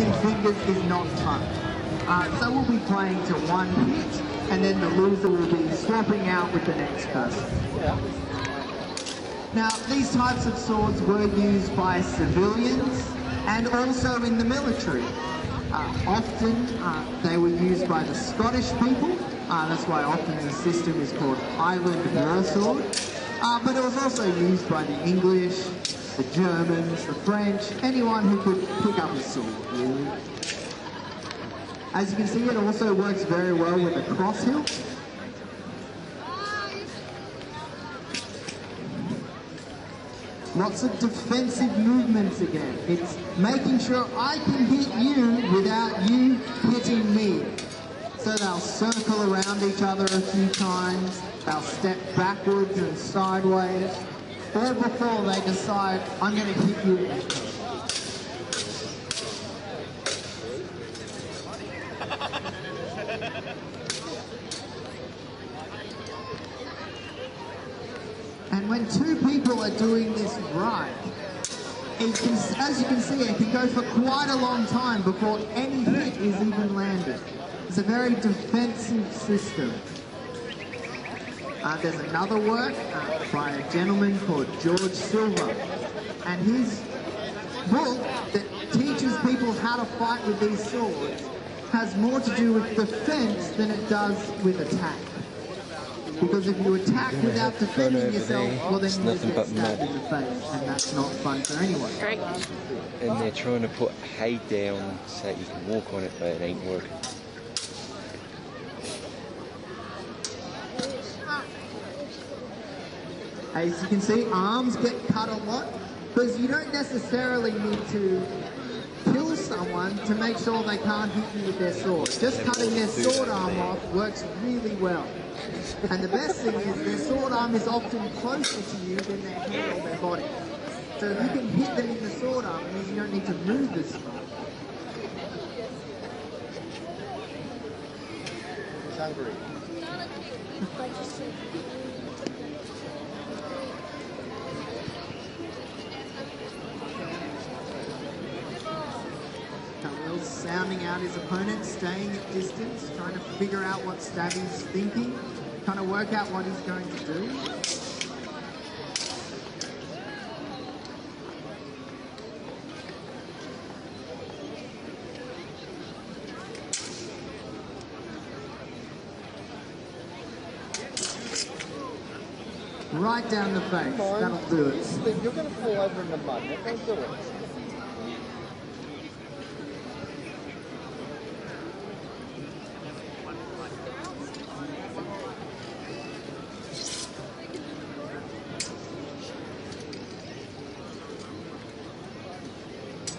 using fingers is not fun. So we'll be playing to one hit, and then the loser will be swapping out with the next person. Now, these types of swords were used by civilians and also in the military. Often they were used by the Scottish people. That's why often the system is called Highland Warsword. But it was also used by the English, the Germans, the French, anyone who could pick up a sword, really. As you can see, it also works very well with a cross hilt. Lots of defensive movements again. It's making sure I can hit you without you hitting me. So they'll circle around each other a few times, they'll step backwards and sideways, all before they decide, I'm going to hit you next. And when two people are doing this right, as you can see, it can go for quite a long time before any hit is even landed. It's a very defensive system. There's another work by a gentleman called George Silver, and his book that teaches people how to fight with these swords has more to do with defense than it does with attack. Because if you attack without defending yourself, well then you just get stabbed in the face, and that's not fun for anyone. Great. And they're trying to put hay down so you can walk on it, but it ain't working. As you can see, arms get cut a lot, because you don't necessarily need to kill someone to make sure they can't hit you with their sword. Just cutting their sword arm off works really well. And the best thing is their sword arm is often closer to you than their head or their body. So if you can hit them in the sword arm, it means you don't need to move as much. He's hungry. Khalil's sounding out his opponent, staying at distance, trying to figure out what Stabby's thinking, trying to work out what he's going to do. Right down the face, that'll do it. You're going to fall over in the mud, don't do it.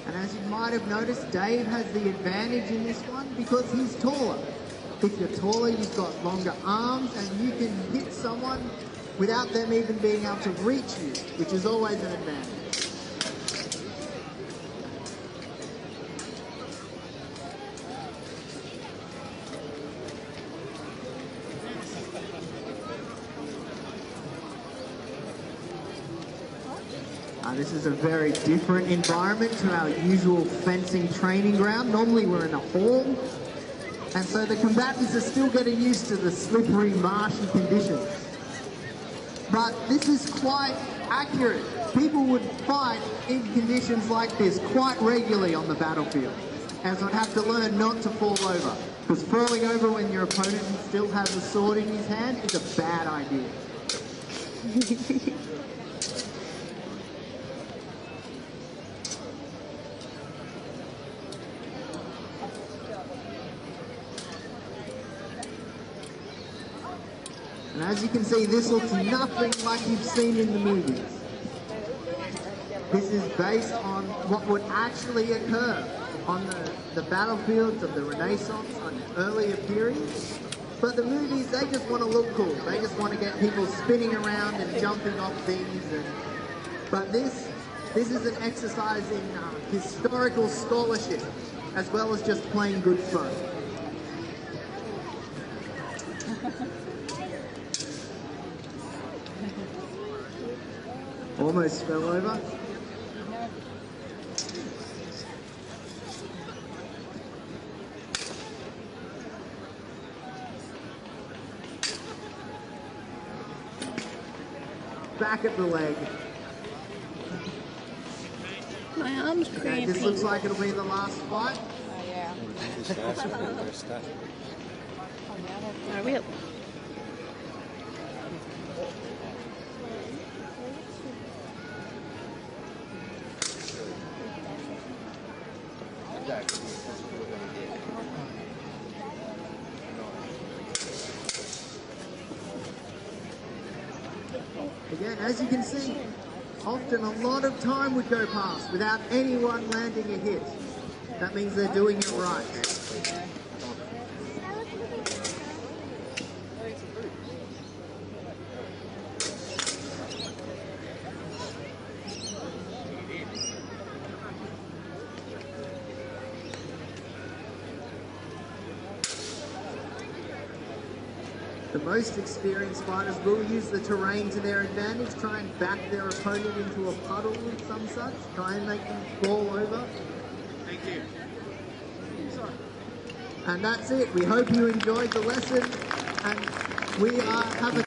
And as you might have noticed, Dave has the advantage in this one because he's taller. If you're taller, you've got longer arms and you can hit someone without them even being able to reach you, which is always an advantage. This is a very different environment to our usual fencing training ground. Normally we're in a hall, and so the combatants are still getting used to the slippery, marshy conditions. But this is quite accurate. People would fight in conditions like this quite regularly on the battlefield, and so would have to learn not to fall over, because falling over when your opponent still has a sword in his hand is a bad idea. And as you can see, this looks nothing like you've seen in the movies. This is based on what would actually occur on the battlefields of the Renaissance on earlier periods. But the movies, they just want to look cool. They just want to get people spinning around and jumping off things. But this is an exercise in historical scholarship, as well as just plain good fun. Almost fell over. back at the leg. My arm's Okay, cramping. this looks like it'll be the last fight. Oh, yeah. I will. Again, as you can see, often a lot of time would go past without anyone landing a hit. That means they're doing it right. The most experienced fighters will use the terrain to their advantage, try and back their opponent into a puddle and some such, try and make them fall over. Thank you. And that's it. We hope you enjoyed the lesson, and we have a